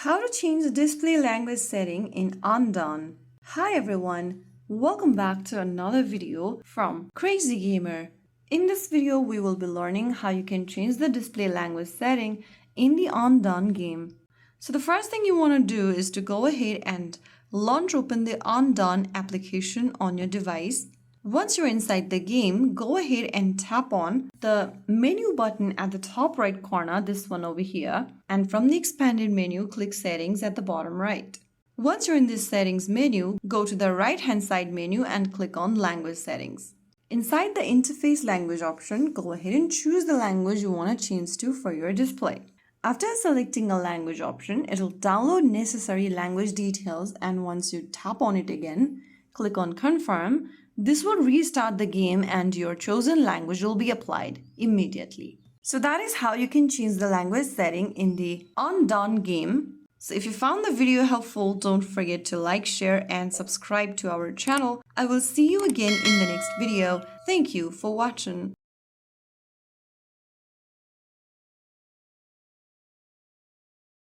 How to change the display language setting in Undawn. Hi everyone, welcome back to another video from Crazy Gamer. In this video, we will be learning how you can change the display language setting in the Undawn game. So the first thing you want to do is to go ahead and launch open the Undawn application on your device. Once you're inside the game, go ahead and tap on the menu button at the top right corner, this one over here, and from the expanded menu, click Settings at the bottom right. Once you're in this Settings menu, go to the right hand side menu and click on Language Settings. Inside the Interface Language option, go ahead and choose the language you want to change to for your display. After selecting a language option, it'll download necessary language details, and once you tap on it again, click on Confirm. This will restart the game and your chosen language will be applied immediately. So that is how you can change the language setting in the Undawn game. So if you found the video helpful, don't forget to like, share and subscribe to our channel. I will see you again in the next video. Thank you for watching.